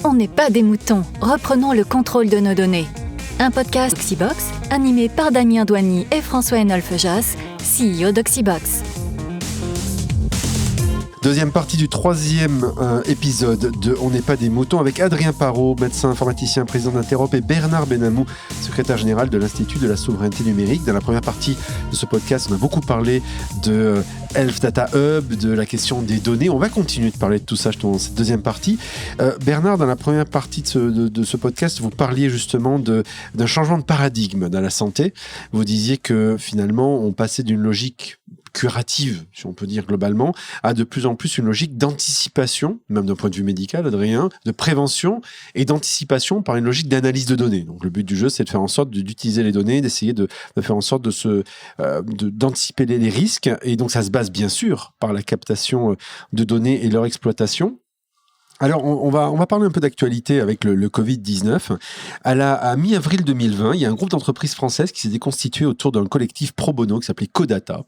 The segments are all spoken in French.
On n'est pas des moutons, reprenons le contrôle de nos données. Un podcast Doxybox, animé par Damien Douany et François-Henolphe Jas, CEO d'Oxybox. Deuxième partie du troisième épisode de On n'est pas des moutons avec Adrien Parot, médecin informaticien, président d'Interop, et Bernard Benamou, secrétaire général de l'Institut de la souveraineté numérique. Dans la première partie de ce podcast, on a beaucoup parlé de Health Data Hub, de la question des données. On va continuer de parler de tout ça dans cette deuxième partie. Bernard, dans la première partie de ce podcast, vous parliez justement d'un changement de paradigme dans la santé. Vous disiez que finalement, on passait d'une logique curative, si on peut dire globalement, à de plus en plus une logique d'anticipation, même d'un point de vue médical, Adrien, de prévention et d'anticipation par une logique d'analyse de données. Donc le but du jeu, c'est de faire en sorte d'utiliser les données, d'essayer de faire en sorte d'anticiper les risques. Et donc ça se base bien sûr par la captation de données et leur exploitation. Alors, on va parler un peu d'actualité avec le Covid-19. À mi-avril 2020, il y a un groupe d'entreprises françaises qui s'était constitué autour d'un collectif pro bono qui s'appelait Codata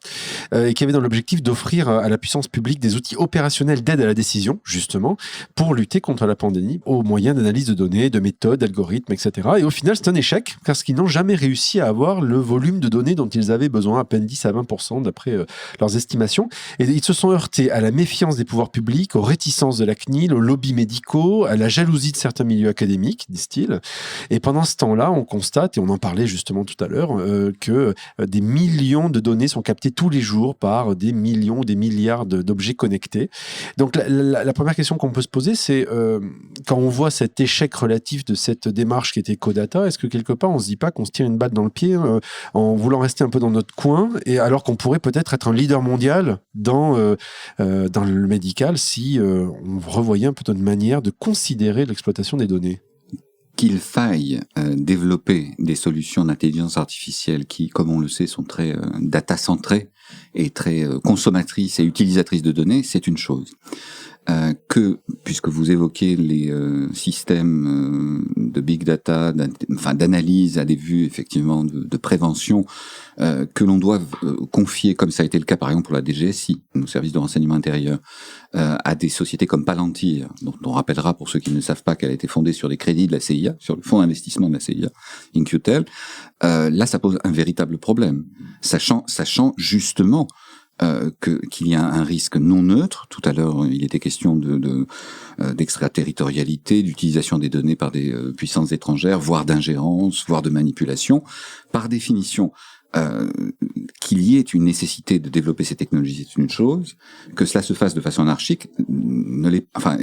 et qui avait dans l'objectif d'offrir à la puissance publique des outils opérationnels d'aide à la décision, justement, pour lutter contre la pandémie au moyen d'analyse de données, de méthodes, d'algorithmes, etc. Et au final, c'est un échec parce qu'ils n'ont jamais réussi à avoir le volume de données dont ils avaient besoin, à peine 10 à 20% d'après leurs estimations. Et ils se sont heurtés à la méfiance des pouvoirs publics, aux réticences de la CNIL, au lobby médicaux, à la jalousie de certains milieux académiques, disent-ils. Et pendant ce temps-là, on constate, et on en parlait justement tout à l'heure, que des millions de données sont captées tous les jours par des millions, des milliards d'objets connectés. Donc la première question qu'on peut se poser, c'est quand on voit cet échec relatif de cette démarche qui était Codata, est-ce que quelque part on se dit pas qu'on se tire une balle dans le pied en voulant rester un peu dans notre coin, et alors qu'on pourrait peut-être être un leader mondial dans le médical si on revoyait un peu notre manière de considérer l'exploitation des données? Qu'il faille développer des solutions d'intelligence artificielle qui, comme on le sait, sont très data-centrées et très consommatrices et utilisatrices de données, c'est une chose. Puisque vous évoquez les systèmes de big data, d'analyse à des vues effectivement de prévention, que l'on doit confier, comme ça a été le cas par exemple pour la DGSI, nos services de renseignement intérieur, à des sociétés comme Palantir, dont on rappellera pour ceux qui ne savent pas qu'elle a été fondée sur les crédits de la CIA, sur le fonds d'investissement de la CIA, In-Q-Tel, là ça pose un véritable problème, sachant justement qu'il y a un risque non neutre. Tout à l'heure, il était question d'extraterritorialité, d'utilisation des données par des puissances étrangères, voire d'ingérence, voire de manipulation. Par définition, qu'il y ait une nécessité de développer ces technologies, c'est une chose. Que cela se fasse de façon anarchique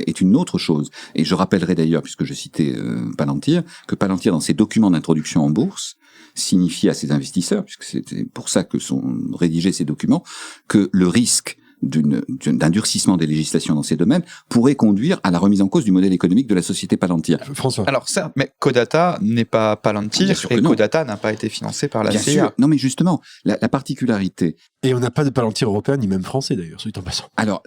est une autre chose. Et je rappellerai d'ailleurs, puisque je citais Palantir, que Palantir, dans ses documents d'introduction en bourse, signifie à ses investisseurs, puisque c'était pour ça que sont rédigés ces documents, que le risque d'un durcissement des législations dans ces domaines pourrait conduire à la remise en cause du modèle économique de la société Palantir. François. Alors certes, mais Codata n'est pas Palantir et Codata n'a pas été financé par la CIA. Bien sûr. Non, mais justement, la particularité. Et on n'a pas de Palantir européen ni même français d'ailleurs, soit en passant. Alors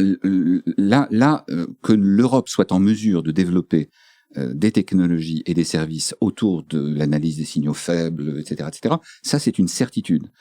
là, que l'Europe soit en mesure de développer des technologies et des services autour de l'analyse des signaux faibles, etc., ça c'est une certitude.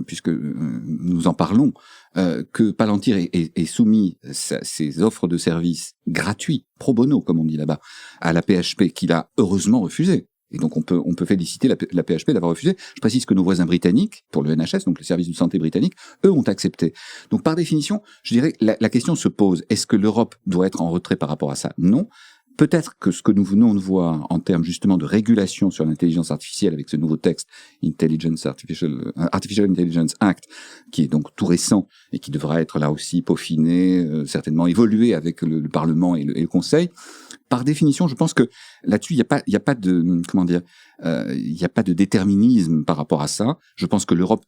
Puisque nous en parlons, que Palantir ait soumis ses offres de services gratuits, pro bono comme on dit là-bas, à la PHP, qu'il a heureusement refusé. Et donc on peut féliciter la PHP d'avoir refusé. Je précise que nos voisins britanniques, pour le NHS, donc le service de santé britannique, eux ont accepté. Donc par définition, je dirais que la question se pose, est-ce que l'Europe doit être en retrait par rapport à ça? Non. Peut-être que ce que nous venons de voir en termes justement de régulation sur l'intelligence artificielle avec ce nouveau texte Artificial Intelligence Act, qui est donc tout récent et qui devra être là aussi peaufiné, certainement évolué avec le Parlement et le Conseil. Par définition, je pense que là-dessus, il y a pas de déterminisme par rapport à ça. Je pense que l'Europe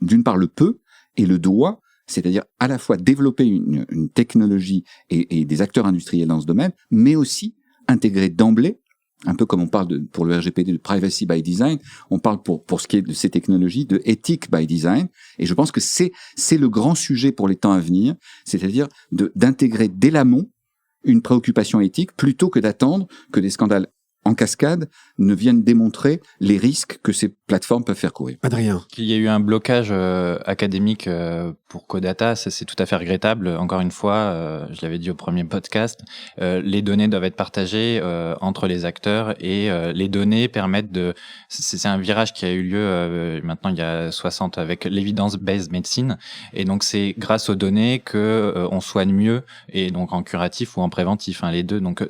d'une part le peut et le doit. C'est-à-dire à la fois développer une technologie et des acteurs industriels dans ce domaine, mais aussi intégrer d'emblée, un peu comme on parle pour le RGPD de privacy by design, on parle pour ce qui est de ces technologies de ethic by design, et je pense que c'est le grand sujet pour les temps à venir, c'est-à-dire d'intégrer dès l'amont une préoccupation éthique plutôt que d'attendre que des scandales en cascade, ne viennent démontrer les risques que ces plateformes peuvent faire courir. Adrien. Qu'il y ait eu un blocage académique pour Codata, ça c'est tout à fait regrettable. Encore une fois, je l'avais dit au premier podcast, les données doivent être partagées entre les acteurs et les données permettent de... C'est un virage qui a eu lieu maintenant il y a 60 avec l'evidence-based medicine, et donc c'est grâce aux données que on soigne mieux, et donc en curatif ou en préventif, les deux. Donc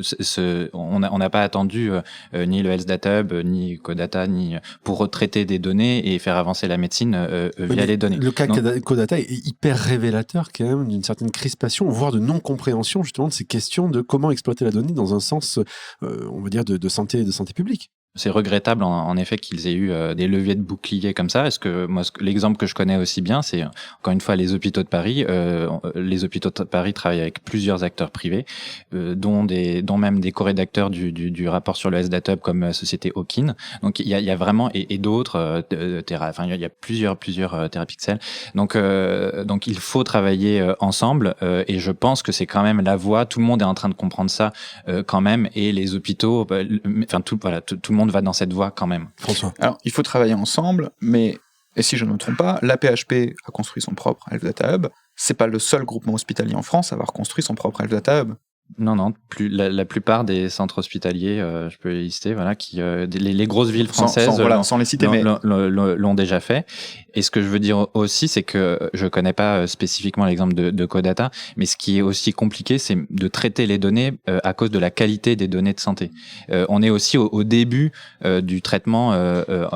on n'a pas attendu ni le Health Data Hub, ni Codata, ni pour traiter des données et faire avancer la médecine via les données. Le cas Codata est hyper révélateur quand même d'une certaine crispation, voire de non-compréhension justement de ces questions de comment exploiter la donnée dans un sens, on va dire, de santé publique. C'est regrettable en effet qu'ils aient eu des leviers de bouclier comme ça. Est-ce que moi l'exemple que je connais aussi bien, c'est encore une fois les hôpitaux de Paris. Les hôpitaux de Paris travaillent avec plusieurs acteurs privés, dont même des co-rédacteurs du rapport sur le Health Data Hub comme société Hawkin. Donc il y a vraiment et d'autres il y a plusieurs Therapixel. Donc il faut travailler ensemble et je pense que c'est quand même la voie. Tout le monde est en train de comprendre ça quand même, et les hôpitaux, tout le monde va dans cette voie quand même. François. Alors, il faut travailler ensemble, mais, et si je ne me trompe pas, l'AP-HP a construit son propre Health Data Hub. C'est pas le seul groupement hospitalier en France à avoir construit son propre Health Data Hub. Non, la plupart des centres hospitaliers, je peux les lister, qui les grosses villes françaises sans les citer, mais l'ont déjà fait. Et ce que je veux dire aussi, c'est que je connais pas spécifiquement l'exemple de Codata, mais ce qui est aussi compliqué, c'est de traiter les données à cause de la qualité des données de santé. On est aussi au début du traitement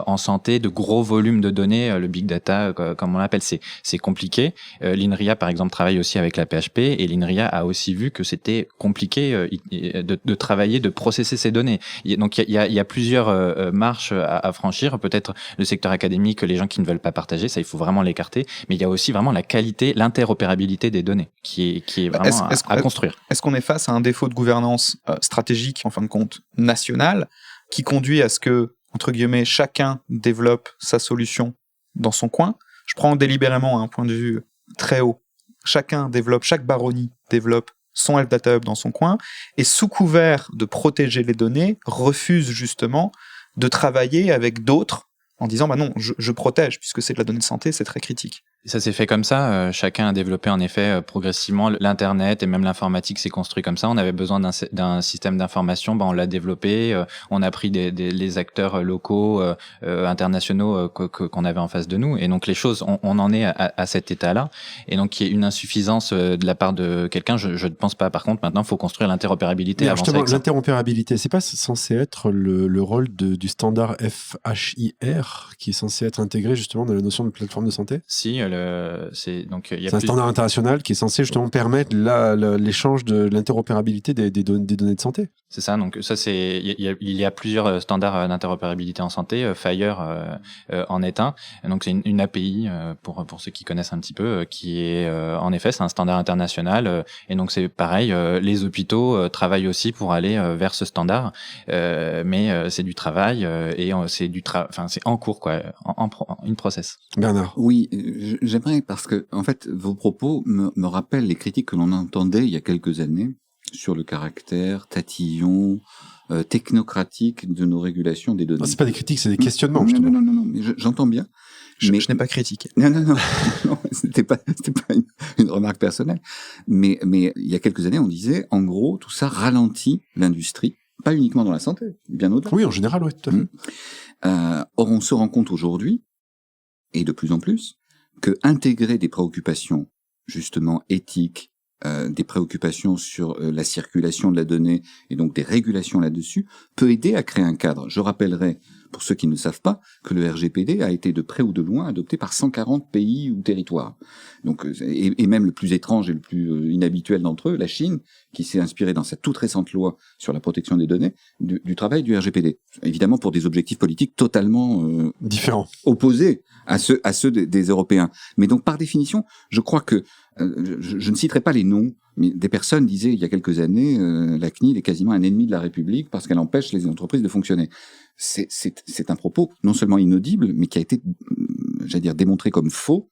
en santé de gros volumes de données, le big data, comme on l'appelle, c'est compliqué. L'INRIA, par exemple, travaille aussi avec la PHP, et l'INRIA a aussi vu que c'était compliqué de travailler, de processer ces données. Donc il y a plusieurs marches à franchir. Peut-être le secteur académique, les gens qui ne veulent pas partager, ça il faut vraiment l'écarter. Mais il y a aussi vraiment la qualité, l'interopérabilité des données qui est vraiment à construire. Est-ce qu'on est face à un défaut de gouvernance stratégique, en fin de compte, nationale, qui conduit à ce que, entre guillemets, chacun développe sa solution dans son coin? Je prends délibérément un point de vue très haut. Chaque baronnie développe son Health Data Hub dans son coin, et sous couvert de protéger les données, refuse justement de travailler avec d'autres en disant non, je protège, puisque c'est de la donnée de santé, c'est très critique. Ça s'est fait comme ça. Chacun a développé en effet progressivement l'Internet, et même l'informatique s'est construit comme ça. On avait besoin d'un système d'information, on l'a développé. On a pris les acteurs locaux, internationaux qu'on avait en face de nous. Et donc les choses, on en est à cet état-là. Et donc il y a une insuffisance de la part de quelqu'un. Je ne pense pas. Par contre, maintenant, il faut construire l'interopérabilité. Justement, l'interopérabilité, c'est pas censé être le rôle du standard FHIR qui est censé être intégré justement dans la notion de plateforme de santé? Si. C'est un standard international qui est censé justement permettre l'échange de l'interopérabilité des données de santé. C'est ça. Donc ça, il y a plusieurs standards d'interopérabilité en santé. FHIR en est un. Donc c'est une API pour ceux qui connaissent un petit peu, qui est en effet c'est un standard international. Et donc c'est pareil. Les hôpitaux travaillent aussi pour aller vers ce standard, mais c'est du travail et c'est en cours en process. Bernard. Oui. J'aimerais, parce que, en fait, vos propos me rappellent les critiques que l'on entendait il y a quelques années sur le caractère tatillon, technocratique de nos régulations des données. Non, c'est pas des critiques, c'est des questionnements. Non, mais j'entends bien. Je n'ai pas critiqué. Non, c'était pas une remarque personnelle. Mais il y a quelques années, on disait, en gros, tout ça ralentit l'industrie, pas uniquement dans la santé, bien au-delà. Oui, en général, oui, tout à fait. Or, on se rend compte aujourd'hui, et de plus en plus, que intégrer des préoccupations justement éthiques, des préoccupations sur la circulation de la donnée et donc des régulations là-dessus, peut aider à créer un cadre. Je rappellerai, pour ceux qui ne savent pas, que le RGPD a été de près ou de loin adopté par 140 pays ou territoires. Donc, et même le plus étrange et le plus inhabituel d'entre eux, la Chine, qui s'est inspirée dans sa toute récente loi sur la protection des données, du travail du RGPD. Évidemment pour des objectifs politiques totalement différents, opposés à ceux des Européens. Mais donc, par définition, je crois que je ne citerai pas les noms, mais des personnes disaient il y a quelques années la CNIL est quasiment un ennemi de la République parce qu'elle empêche les entreprises de fonctionner. C'est un propos non seulement inaudible, mais qui a été, démontré comme faux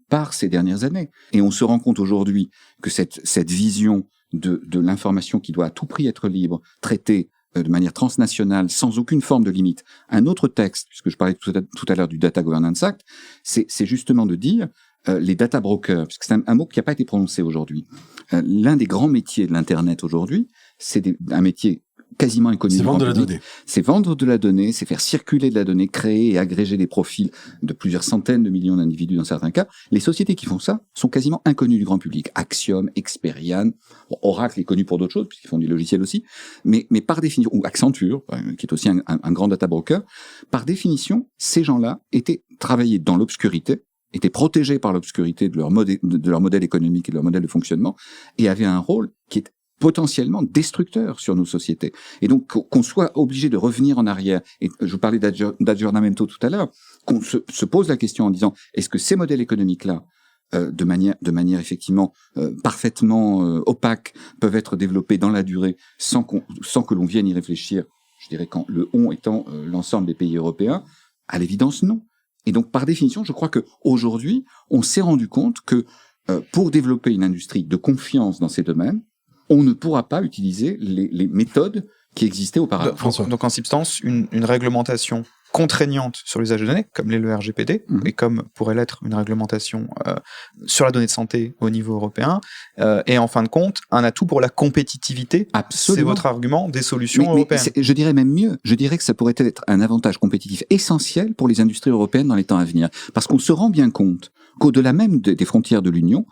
par ces dernières années. Et on se rend compte aujourd'hui que cette vision de l'information qui doit à tout prix être libre, traitée de manière transnationale, sans aucune forme de limite, un autre texte, puisque je parlais tout à l'heure du Data Governance Act, c'est justement de dire les data brokers, puisque c'est un mot qui n'a pas été prononcé aujourd'hui. L'un des grands métiers de l'Internet aujourd'hui, c'est un métier quasiment inconnu. C'est vendre de la donnée. C'est vendre de la donnée, c'est faire circuler de la donnée, créer et agréger des profils de plusieurs centaines de millions d'individus dans certains cas. Les sociétés qui font ça sont quasiment inconnues du grand public. Axiom, Experian, Oracle est connu pour d'autres choses, puisqu'ils font du logiciel aussi, mais par définition, ou Accenture, qui est aussi un grand data broker, par définition, ces gens-là travaillaient dans l'obscurité, étaient protégés par l'obscurité de leur modèle économique et de leur modèle de fonctionnement, et avaient un rôle qui est potentiellement destructeur sur nos sociétés. Et donc, qu'on soit obligé de revenir en arrière, et je vous parlais d'aggiornamento tout à l'heure, qu'on se pose la question en disant, est-ce que ces modèles économiques-là, de manière effectivement parfaitement opaque, peuvent être développés dans la durée sans que l'on vienne y réfléchir, je dirais quand le « on » étant l'ensemble des pays européens? À l'évidence, non. Et donc, par définition, je crois que aujourd'hui, on s'est rendu compte que pour développer une industrie de confiance dans ces domaines, on ne pourra pas utiliser les méthodes qui existaient auparavant. Donc en substance, une réglementation contraignante sur l'usage de données, comme l'est le RGPD, et comme pourrait l'être une réglementation sur la donnée de santé au niveau européen, et en fin de compte, un atout pour la compétitivité. Absolument. C'est votre argument des solutions européennes. Je dirais même mieux, je dirais que ça pourrait être un avantage compétitif essentiel pour les industries européennes dans les temps à venir, parce qu'on se rend bien compte qu'au-delà même des frontières de l'Union,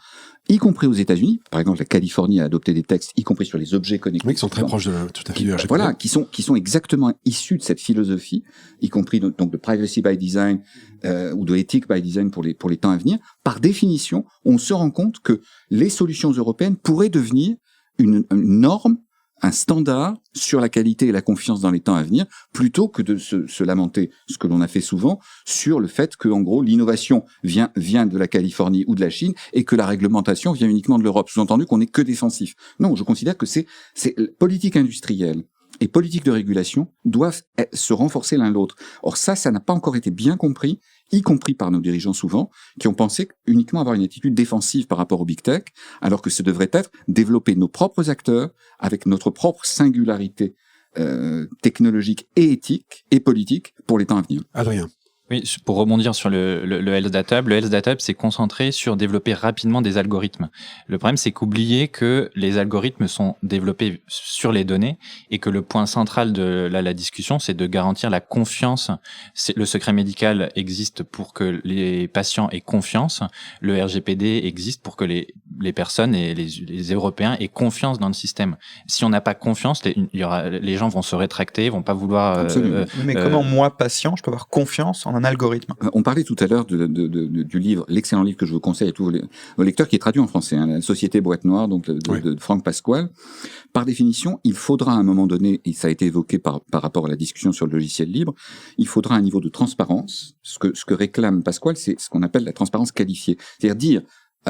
y compris aux États-Unis, par exemple la Californie a adopté des textes, y compris sur les objets connectés. Oui, qui sont très proches de tout à fait du RGPD. Voilà, qui sont exactement issus de cette philosophie, y compris donc de privacy by design ou de ethic by design pour les temps à venir. Par définition, on se rend compte que les solutions européennes pourraient devenir une norme, un standard sur la qualité et la confiance dans les temps à venir, plutôt que de se lamenter, ce que l'on a fait souvent, sur le fait que, en gros, l'innovation vient de la Californie ou de la Chine et que la réglementation vient uniquement de l'Europe. Sous-entendu qu'on n'est que défensif. Non, je considère que c'est politique industrielle et politique de régulation doivent se renforcer l'un l'autre. Or ça n'a pas encore été bien compris, y compris par nos dirigeants souvent, qui ont pensé uniquement avoir une attitude défensive par rapport au big tech, alors que ce devrait être développer nos propres acteurs avec notre propre singularité technologique et éthique et politique pour les temps à venir. Adrien. Oui, pour rebondir sur le Health Data Hub, le Health Data Hub s'est concentré sur développer rapidement des algorithmes. Le problème, c'est qu'oublier que les algorithmes sont développés sur les données et que le point central de la discussion, c'est de garantir la confiance. Le secret médical existe pour que les patients aient confiance. Le RGPD existe pour que les personnes et les Européens aient confiance dans le système. Si on n'a pas confiance, les gens vont se rétracter, vont pas vouloir... Mais comment moi, patient, je peux avoir confiance en un algorithme? On parlait tout à l'heure du livre, l'excellent livre que je vous conseille à tous vos lecteurs, qui est traduit en français, La Société Boîte Noire, donc de Franck Pasquale. Par définition, il faudra à un moment donné, et ça a été évoqué par rapport à la discussion sur le logiciel libre, il faudra un niveau de transparence. Ce que réclame Pasquale, c'est ce qu'on appelle la transparence qualifiée. C'est-à-dire dire,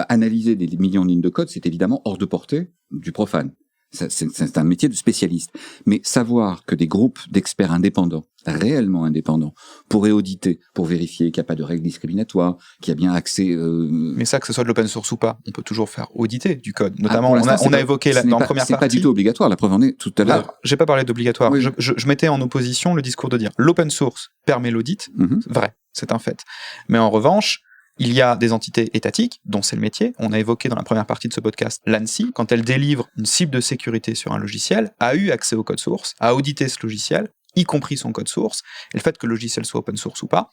analyser des millions de lignes de code, c'est évidemment hors de portée du profane. C'est un métier de spécialiste. Mais savoir que des groupes d'experts indépendants, réellement indépendants, pourraient auditer pour vérifier qu'il n'y a pas de règles discriminatoires, qu'il y a bien accès... Mais ça, que ce soit de l'open source ou pas, on peut toujours faire auditer du code. Notamment, on a évoqué dans la première partie... C'est pas du tout obligatoire, la preuve en est tout à l'heure. Alors, j'ai pas parlé d'obligatoire. Oui. Je mettais en opposition le discours de dire l'open source permet l'audit. Vrai, c'est un fait. Mais en revanche, il y a des entités étatiques, dont c'est le métier. On a évoqué dans la première partie de ce podcast l'ANSSI, quand elle délivre une cible de sécurité sur un logiciel, a eu accès au code source, a audité ce logiciel, y compris son code source, et le fait que le logiciel soit open source ou pas,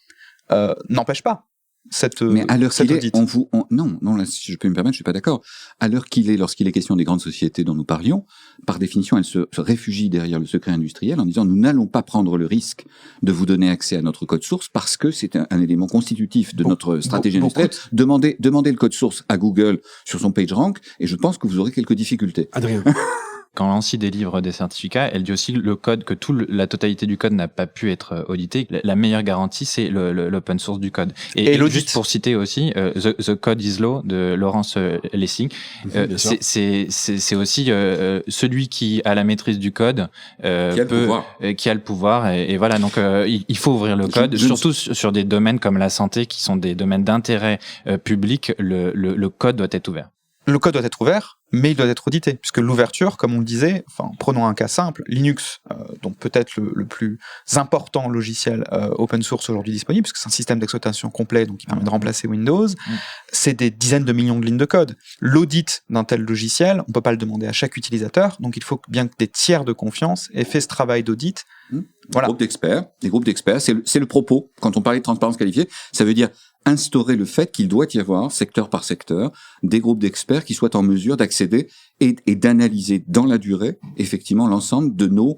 n'empêche pas cette mais à l'heure qu'il audit. Non, là, si je peux me permettre, je suis pas d'accord. À l'heure qu'il est, lorsqu'il est question des grandes sociétés dont nous parlions, par définition, elles se réfugient derrière le secret industriel en disant nous n'allons pas prendre le risque de vous donner accès à notre code source parce que c'est un élément constitutif de notre stratégie industrielle. Demandez le code source à Google sur son PageRank et je pense que vous aurez quelques difficultés. Adrien. Quand l'ANSSI délivre des certificats, elle dit aussi le code, que la totalité du code n'a pas pu être audité. La meilleure garantie, c'est l'open source du code. Et juste pour citer aussi, The Code is Law de Laurence Lessig, c'est aussi celui qui a la maîtrise du code qui a le pouvoir. Et voilà, donc il faut ouvrir le code, surtout sur des domaines comme la santé, qui sont des domaines d'intérêt public. Le code doit être ouvert. Le code doit être ouvert, mais il doit être audité, puisque l'ouverture, comme on le disait, prenons un cas simple, Linux, donc peut-être le plus important logiciel open source aujourd'hui disponible, puisque c'est un système d'exploitation complet, donc qui permet de remplacer Windows, c'est des dizaines de millions de lignes de code. L'audit d'un tel logiciel, on peut pas le demander à chaque utilisateur, donc il faut bien que des tiers de confiance aient fait ce travail d'audit. Voilà. Des groupes d'experts, c'est le propos. Quand on parlait de transparence qualifiée, ça veut dire instaurer le fait qu'il doit y avoir, secteur par secteur, des groupes d'experts qui soient en mesure d'accéder et d'analyser dans la durée, effectivement, l'ensemble de nos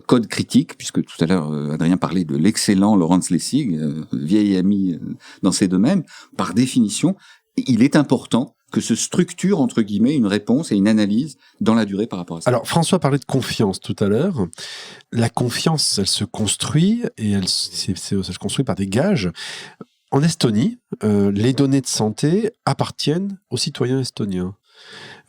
codes critiques, puisque tout à l'heure, Adrien parlait de l'excellent Laurence Lessig, vieil ami dans ces domaines. Par définition, il est important que se structure, entre guillemets, une réponse et une analyse dans la durée par rapport à ça. Alors, François parlait de confiance tout à l'heure. La confiance, elle se construit, et elle se construit par des gages. En Estonie, les données de santé appartiennent aux citoyens estoniens.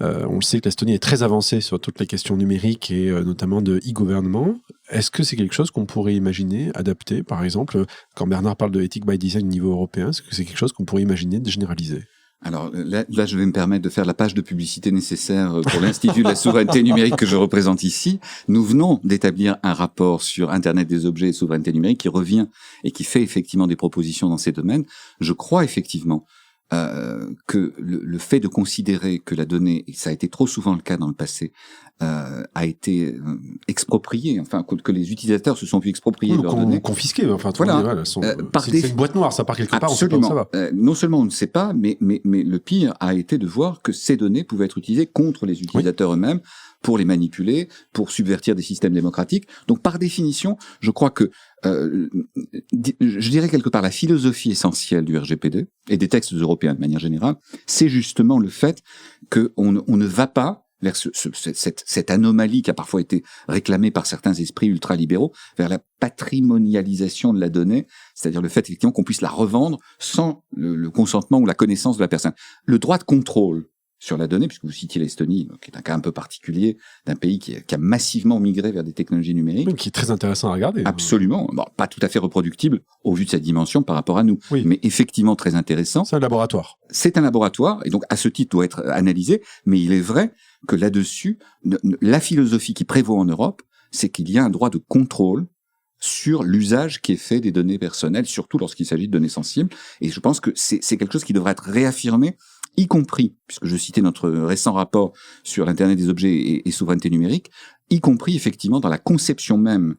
On le sait que l'Estonie est très avancée sur toutes les questions numériques et notamment de e-gouvernement. Est-ce que c'est quelque chose qu'on pourrait imaginer adapter, par exemple, quand Bernard parle de ethic by design au niveau européen, est-ce que c'est quelque chose qu'on pourrait imaginer de généraliser ? Alors là, je vais me permettre de faire la page de publicité nécessaire pour l'Institut de la souveraineté numérique que je représente ici. Nous venons d'établir un rapport sur Internet des objets et souveraineté numérique qui revient et qui fait effectivement des propositions dans ces domaines. Je crois effectivement que le fait de considérer que la donnée, et ça a été trop souvent le cas dans le passé, a été expropriée, enfin que les utilisateurs se sont vus exproprier leurs données. Confisquées, enfin, voilà. C'est une boîte noire, ça part quelque part, absolument. On sait pas où ça va. Non seulement on ne sait pas, mais le pire a été de voir que ces données pouvaient être utilisées contre les utilisateurs eux-mêmes, pour les manipuler, pour subvertir des systèmes démocratiques. Donc par définition, je crois que je dirais quelque part la philosophie essentielle du RGPD et des textes européens de manière générale, c'est justement le fait qu'on ne va pas vers cette anomalie qui a parfois été réclamée par certains esprits ultralibéraux, vers la patrimonialisation de la donnée, c'est-à-dire le fait effectivement qu'on puisse la revendre sans le consentement ou la connaissance de la personne. Le droit de contrôle sur la donnée, puisque vous citiez l'Estonie, qui est un cas un peu particulier d'un pays qui a massivement migré vers des technologies numériques. Oui, qui est très intéressant à regarder. Absolument. Bon, pas tout à fait reproductible au vu de sa dimension par rapport à nous, mais effectivement très intéressant. C'est un laboratoire. C'est un laboratoire, et donc à ce titre doit être analysé, mais il est vrai que là-dessus, la philosophie qui prévaut en Europe, c'est qu'il y a un droit de contrôle sur l'usage qui est fait des données personnelles, surtout lorsqu'il s'agit de données sensibles, et je pense que c'est quelque chose qui devrait être réaffirmé, y compris, puisque je citais notre récent rapport sur l'Internet des objets et souveraineté numérique, y compris effectivement dans la conception même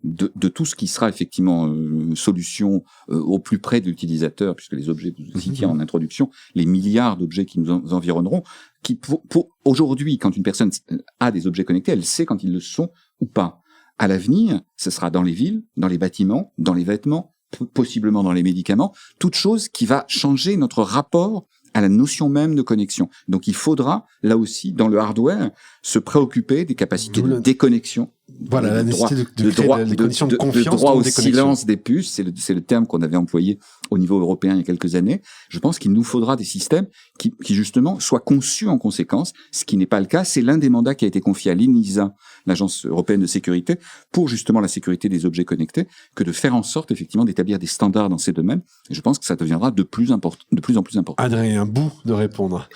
de tout ce qui sera effectivement solution au plus près de l'utilisateur, puisque les objets, vous citiez en introduction, les milliards d'objets qui nous environneront, qui pour aujourd'hui, quand une personne a des objets connectés, elle sait quand ils le sont ou pas. À l'avenir, ce sera dans les villes, dans les bâtiments, dans les vêtements, possiblement dans les médicaments, toute chose qui va changer notre rapport à la notion même de connexion. Donc il faudra, là aussi, dans le hardware, se préoccuper des capacités de déconnexion. Voilà, la nécessité de créer des conditions de confiance. Le droit au silence des puces, c'est le terme qu'on avait employé au niveau européen il y a quelques années. Je pense qu'il nous faudra des systèmes qui justement soient conçus en conséquence, ce qui n'est pas le cas. C'est l'un des mandats qui a été confié à l'ENISA, l'Agence européenne de sécurité, pour justement la sécurité des objets connectés, que de faire en sorte effectivement d'établir des standards dans ces domaines. Et je pense que ça deviendra de plus en plus important. Adrien, un bout de répondre.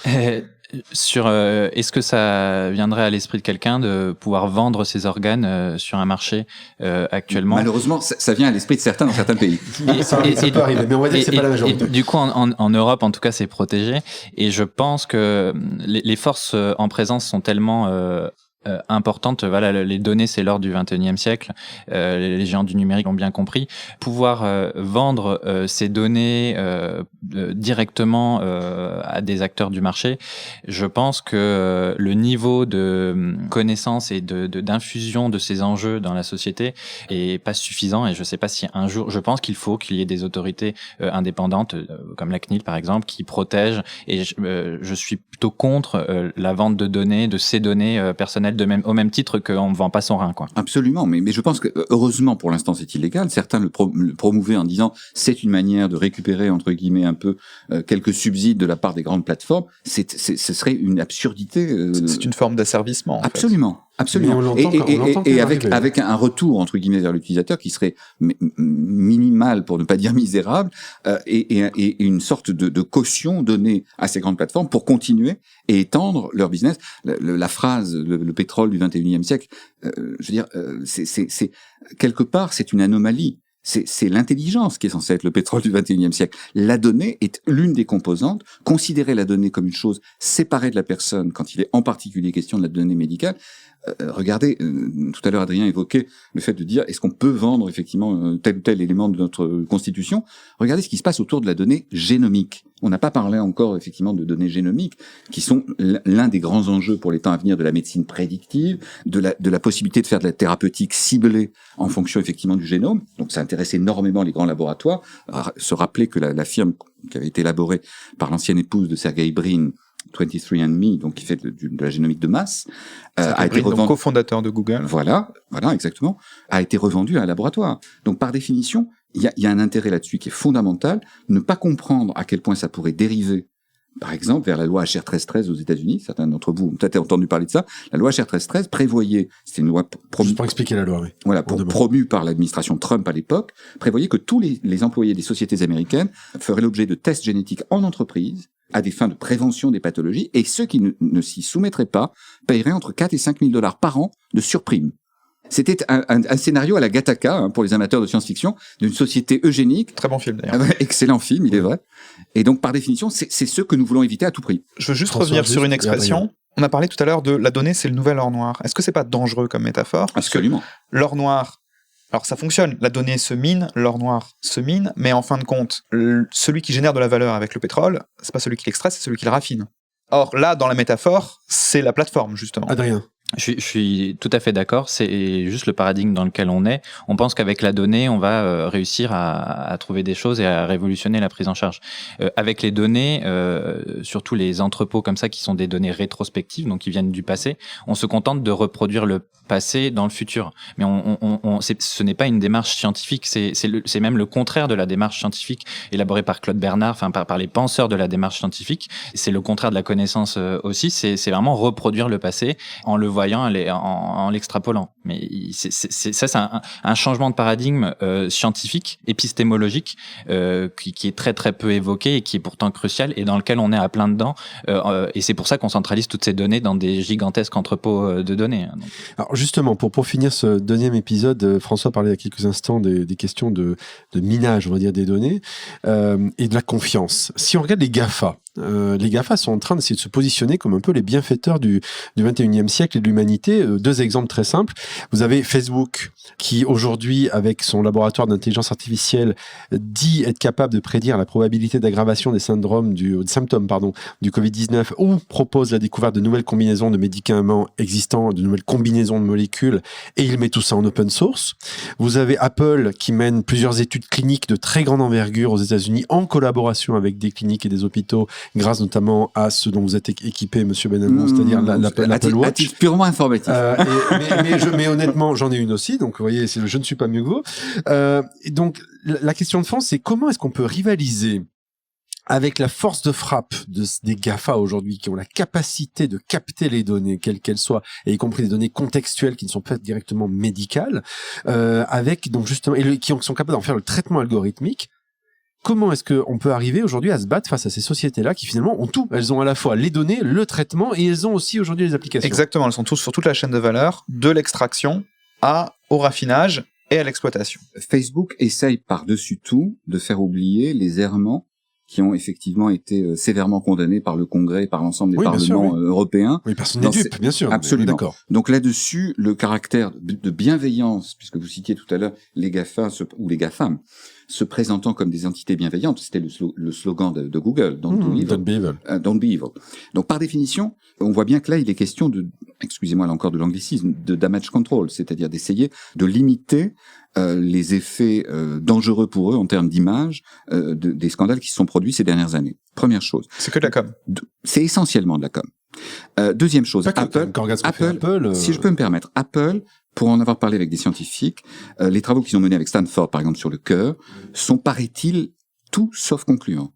Sur est-ce que ça viendrait à l'esprit de quelqu'un de pouvoir vendre ses organes sur un marché actuellement? Malheureusement, ça vient à l'esprit de certains dans certains pays. Ça peut arriver, mais on va dire que c'est pas la majorité. Du coup, en Europe, en tout cas, c'est protégé. Et je pense que les forces en présence sont tellement importante. Voilà, les données, c'est l'or du 21e siècle. Les géants du numérique l'ont bien compris. Pouvoir vendre ces données directement à des acteurs du marché, je pense que le niveau de connaissance et d'infusion de ces enjeux dans la société est pas suffisant. Et je sais pas si un jour, je pense qu'il faut qu'il y ait des autorités indépendantes, comme la CNIL par exemple, qui protègent. Et je suis plutôt contre la vente de données, de ces données personnelles, au même titre qu'on ne vend pas son rein, quoi. Absolument, mais je pense que heureusement pour l'instant c'est illégal. Certains le promouvaient en disant c'est une manière de récupérer entre guillemets un peu quelques subsides de la part des grandes plateformes. Ce serait une absurdité. C'est une forme d'asservissement. Absolument. Absolument. Mais on l'entend Et avec un retour entre guillemets vers l'utilisateur qui serait minimal pour ne pas dire misérable, et une sorte de caution donnée à ces grandes plateformes pour continuer et étendre leur business. La phrase le pétrole du 21e siècle, je veux dire, c'est quelque part c'est une anomalie. C'est l'intelligence qui est censée être le pétrole du 21e siècle. La donnée est l'une des composantes. Considérer la donnée comme une chose séparée de la personne, quand il est en particulier question de la donnée médicale. Regardez, tout à l'heure Adrien évoquait le fait de dire est-ce qu'on peut vendre effectivement tel ou tel élément de notre constitution. Regardez ce qui se passe autour de la donnée génomique. On n'a pas parlé encore effectivement de données génomiques qui sont l'un des grands enjeux pour les temps à venir de la médecine prédictive, de la possibilité de faire de la thérapeutique ciblée en fonction effectivement du génome. Donc ça intéresse énormément les grands laboratoires. Se rappeler que la firme qui avait été élaborée par l'ancienne épouse de Sergey Brin, 23andMe, donc qui fait de la génomique de masse, a été revendue. Co-fondateur de Google. Voilà, exactement, a été revendu à un laboratoire. Donc par définition, il y a un intérêt là-dessus qui est fondamental. Ne pas comprendre à quel point ça pourrait dériver, par exemple, vers la loi HR 1313 aux États-Unis. Certains d'entre vous ont peut-être entendu parler de ça. La loi HR 1313 prévoyait, c'était une loi juste pour expliquer la loi, oui. Voilà, promue par l'administration Trump à l'époque, prévoyait que tous les employés des sociétés américaines feraient l'objet de tests génétiques en entreprise à des fins de prévention des pathologies, et ceux qui ne s'y soumettraient pas paieraient entre 4 et 5 000 $ par an de surprime. C'était un scénario à la Gattaca, pour les amateurs de science-fiction, d'une société eugénique. Très bon film, d'ailleurs. Excellent film, il est vrai. Et donc, par définition, c'est ce que nous voulons éviter à tout prix. Je veux juste revenir sur une expression. On a parlé tout à l'heure de la donnée, c'est le nouvel or noir. Est-ce que c'est pas dangereux comme métaphore? Absolument. Parce que l'or noir, alors ça fonctionne, la donnée se mine, l'or noir se mine, mais en fin de compte, celui qui génère de la valeur avec le pétrole, c'est pas celui qui l'extrait, c'est celui qui le raffine. Or là, dans la métaphore, c'est la plateforme, justement. Adrien. Je suis tout à fait d'accord. C'est juste le paradigme dans lequel on est. On pense qu'avec la donnée, on va réussir à trouver des choses et à révolutionner la prise en charge. Avec les données, surtout les entrepôts comme ça qui sont des données rétrospectives, donc qui viennent du passé, on se contente de reproduire le passé dans le futur. Mais ce n'est pas une démarche scientifique. C'est même le contraire de la démarche scientifique élaborée par Claude Bernard, enfin par les penseurs de la démarche scientifique. C'est le contraire de la connaissance aussi. C'est vraiment reproduire le passé en le voyant, en l'extrapolant. Mais c'est un changement de paradigme scientifique, épistémologique, qui est très très peu évoqué et qui est pourtant crucial et dans lequel on est à plein dedans. Et c'est pour ça qu'on centralise toutes ces données dans des gigantesques entrepôts de données. Donc. Alors justement, pour finir ce deuxième épisode, François parlait il y a quelques instants des questions de minage, on va dire, des données et de la confiance. Si on regarde les GAFA sont en train d'essayer de se positionner comme un peu les bienfaiteurs du 21e siècle et de l'humanité. Deux exemples très simples. Vous avez Facebook qui aujourd'hui, avec son laboratoire d'intelligence artificielle, dit être capable de prédire la probabilité d'aggravation des symptômes du Covid-19 ou propose la découverte de nouvelles combinaisons de médicaments existants, de nouvelles combinaisons de molécules, et il met tout ça en open source. Vous avez Apple qui mène plusieurs études cliniques de très grande envergure aux États-Unis en collaboration avec des cliniques et des hôpitaux, grâce notamment à ce dont vous êtes équipé, Monsieur Benhamou, c'est-à-dire l'Apple Watch. À titre purement informatif. Mais honnêtement, j'en ai une aussi, donc vous voyez, je ne suis pas mieux que vous. Et donc, la question de fond, c'est comment est-ce qu'on peut rivaliser avec la force de frappe des GAFA aujourd'hui, qui ont la capacité de capter les données, quelles qu'elles soient, et y compris des données contextuelles qui ne sont pas directement médicales, avec donc justement, qui sont capables d'en faire le traitement algorithmique. Comment est-ce qu'on peut arriver aujourd'hui à se battre face à ces sociétés-là qui finalement ont tout? Elles ont à la fois les données, le traitement, et elles ont aussi aujourd'hui les applications. Exactement, elles sont tous sur toute la chaîne de valeur, de l'extraction au raffinage et à l'exploitation. Facebook essaye par-dessus tout de faire oublier les errements qui ont effectivement été sévèrement condamnés par le Congrès et par l'ensemble des parlements européens. Oui, personne n'est dupe, bien sûr. Absolument. D'accord. Donc là-dessus, le caractère de bienveillance, puisque vous citiez tout à l'heure les GAFA ou les GAFAM, se présentant comme des entités bienveillantes, c'était le slogan de Google, Don't be evil. Don't be evil. Donc par définition, on voit bien que là, il est question excusez-moi là encore de l'anglicisme, de damage control, c'est-à-dire d'essayer de limiter les effets dangereux pour eux en termes d'image des scandales qui se sont produits ces dernières années. Première chose. C'est que de la com. C'est essentiellement de la com. Deuxième chose, Apple, si je peux me permettre, Apple, pour en avoir parlé avec des scientifiques, les travaux qu'ils ont menés avec Stanford, par exemple, sur le cœur, sont, paraît-il, tout sauf concluants.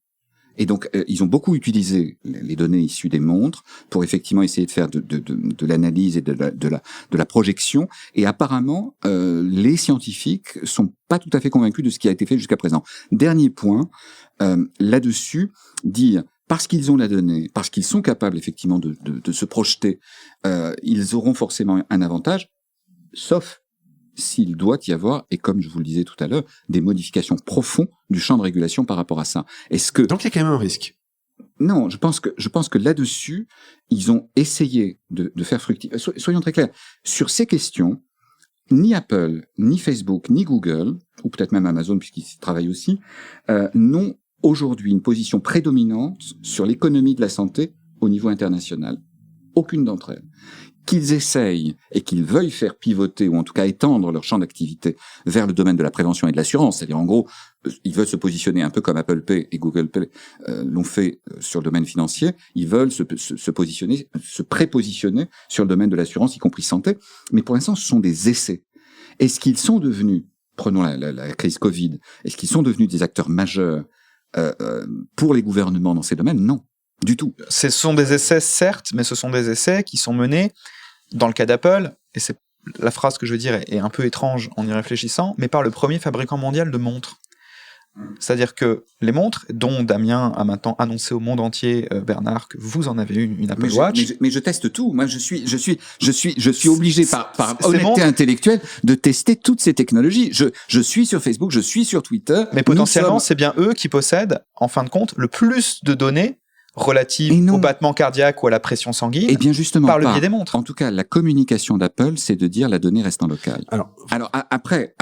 Et donc, ils ont beaucoup utilisé les données issues des montres pour effectivement essayer de faire de l'analyse et de la projection. Et apparemment, les scientifiques sont pas tout à fait convaincus de ce qui a été fait jusqu'à présent. Dernier point, là-dessus, dire parce qu'ils ont la donnée, parce qu'ils sont capables effectivement de se projeter, ils auront forcément un avantage, sauf s'il doit y avoir, et comme je vous le disais tout à l'heure, des modifications profondes du champ de régulation par rapport à ça. Donc il y a quand même un risque. Non, je pense que là-dessus, ils ont essayé de faire fructifier. Soyons très clairs. Sur ces questions, ni Apple, ni Facebook, ni Google, ou peut-être même Amazon, puisqu'ils y travaillent aussi, n'ont aujourd'hui une position prédominante sur l'économie de la santé au niveau international. Aucune d'entre elles. Qu'ils essayent et qu'ils veuillent faire pivoter ou en tout cas étendre leur champ d'activité vers le domaine de la prévention et de l'assurance, c'est-à-dire en gros, ils veulent se positionner un peu comme Apple Pay et Google Pay l'ont fait sur le domaine financier, ils veulent se positionner, se prépositionner sur le domaine de l'assurance, y compris santé, mais pour l'instant, ce sont des essais. Est-ce qu'ils sont devenus, prenons la crise Covid, est-ce qu'ils sont devenus des acteurs majeurs pour les gouvernements dans ces domaines? Non, du tout. Ce sont des essais, certes, mais ce sont des essais qui sont menés dans le cas d'Apple, et c'est la phrase que je veux dire est un peu étrange en y réfléchissant, mais par le premier fabricant mondial de montres. C'est-à-dire que les montres, dont Damien a maintenant annoncé au monde entier, Bernard, que vous en avez une Apple Watch. Mais je teste tout. Moi, je suis obligé par honnêteté intellectuelle de tester toutes ces technologies. Je suis sur Facebook, je suis sur Twitter. Mais potentiellement, c'est bien eux qui possèdent, en fin de compte, le plus de données relatives au battement cardiaque ou à la pression sanguine. Et bien justement, par le biais des montres. En tout cas, la communication d'Apple, c'est de dire la donnée reste en local. Alors après,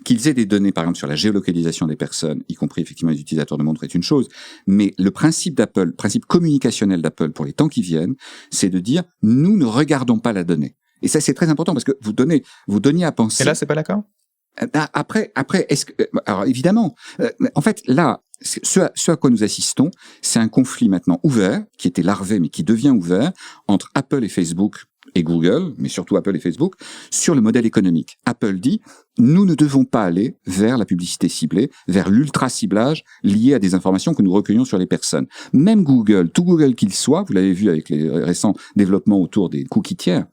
qu'ils aient des données, par exemple, sur la géolocalisation des personnes, y compris effectivement les utilisateurs de montres, est une chose. Mais le principe d'Apple, le principe communicationnel d'Apple pour les temps qui viennent, c'est de dire nous ne regardons pas la donnée. Et ça, c'est très important parce que vous donniez à penser. Et là, c'est pas d'accord? Après, est-ce que, alors évidemment, en fait, là, ce à quoi nous assistons, c'est un conflit maintenant ouvert, qui était larvé, mais qui devient ouvert, entre Apple et Facebook et Google, mais surtout Apple et Facebook, sur le modèle économique. Apple dit, nous ne devons pas aller vers la publicité ciblée, vers l'ultra-ciblage lié à des informations que nous recueillons sur les personnes. Même Google, tout Google qu'il soit, vous l'avez vu avec les récents développements autour des cookies tiers,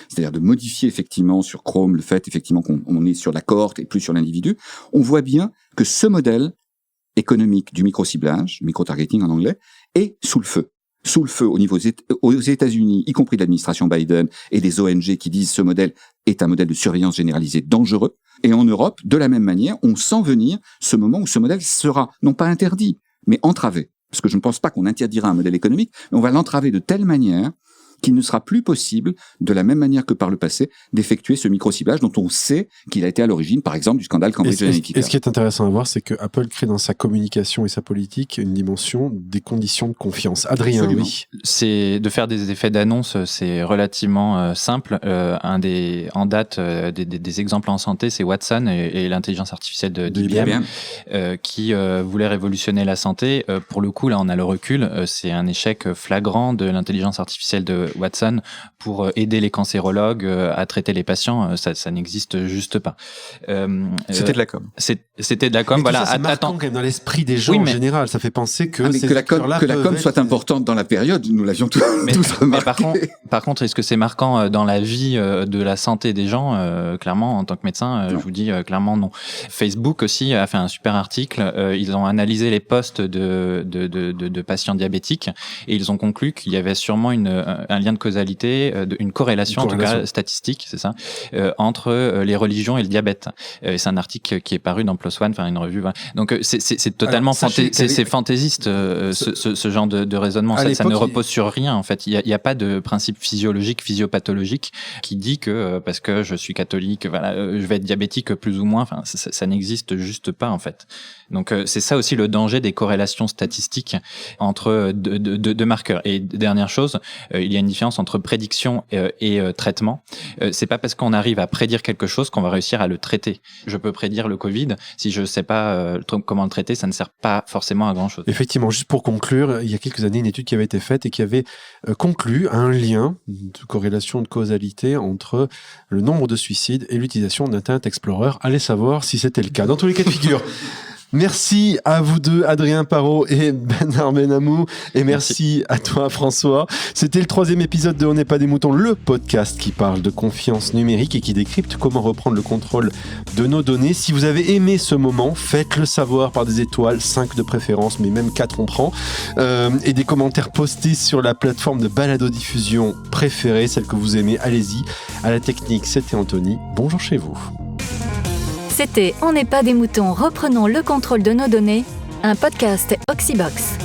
c'est-à-dire de modifier effectivement sur Chrome le fait effectivement qu'on est sur la cohorte et plus sur l'individu, on voit bien que ce modèle économique du micro-ciblage, micro-targeting en anglais, est sous le feu. Sous le feu au niveau aux États-Unis, y compris de l'administration Biden et des ONG qui disent ce modèle est un modèle de surveillance généralisée dangereux. Et en Europe, de la même manière, on sent venir ce moment où ce modèle sera non pas interdit, mais entravé. Parce que je ne pense pas qu'on interdira un modèle économique, mais on va l'entraver de telle manière qu'il ne sera plus possible, de la même manière que par le passé, d'effectuer ce micro-ciblage dont on sait qu'il a été à l'origine, par exemple, du scandale Cambridge Analytica. Et ce qui est intéressant à voir, c'est que Apple crée dans sa communication et sa politique une dimension des conditions de confiance. Adrien, Absolument. oui. C'est de faire des effets d'annonce, c'est relativement simple. En date, des exemples en santé, c'est Watson et l'intelligence artificielle d'IBM qui voulait révolutionner la santé. Pour le coup, là, on a le recul. C'est un échec flagrant de l'intelligence artificielle de Watson pour aider les cancérologues à traiter les patients. Ça n'existe juste pas. C'était de la com. C'était de la com. Mais voilà. ça marque quand même dans l'esprit des gens en général. Ça fait penser que la com soit importante dans la période. Nous l'avions tous remarqué. Mais par contre, est-ce que c'est marquant dans la vie de la santé des gens? Clairement, en tant que médecin, je vous dis clairement non. Facebook aussi a fait un super article. Ils ont analysé les posts de patients diabétiques et ils ont conclu qu'il y avait sûrement un lien de causalité, une corrélation en tout cas statistique, c'est ça, entre les religions et le diabète. C'est un article qui est paru dans PLOS ONE, enfin une revue. Voilà. Donc c'est totalement c'est fantaisiste ce genre de raisonnement. Ça ne repose sur rien en fait. Il y a pas de principe physiologique, physiopathologique qui dit que parce que je suis catholique, voilà, je vais être diabétique plus ou moins. Enfin, ça n'existe juste pas en fait. Donc c'est ça aussi le danger des corrélations statistiques entre deux marqueurs. Et dernière chose, il y a une différence entre prédiction et traitement. C'est pas parce qu'on arrive à prédire quelque chose qu'on va réussir à le traiter. Je peux prédire le Covid, si je sais pas comment le traiter, ça ne sert pas forcément à grand chose. Effectivement, juste pour conclure, il y a quelques années, une étude qui avait été faite et qui avait conclu un lien de corrélation, de causalité entre le nombre de suicides et l'utilisation d'Internet Explorer. Allez savoir si c'était le cas. Dans tous les cas de figure, Merci à vous deux, Adrien Parot et Bernard Benamou. Et merci à toi, François. C'était le 3e épisode de On n'est pas des moutons, le podcast qui parle de confiance numérique et qui décrypte comment reprendre le contrôle de nos données. Si vous avez aimé ce moment, faites-le savoir par des étoiles, 5 de préférence, mais même 4 on prend. Et des commentaires postés sur la plateforme de balado-diffusion préférée, celle que vous aimez, allez-y. À la technique, c'était Anthony. Bonjour chez vous. C'était On n'est pas des moutons, reprenons le contrôle de nos données, un podcast Oxybox.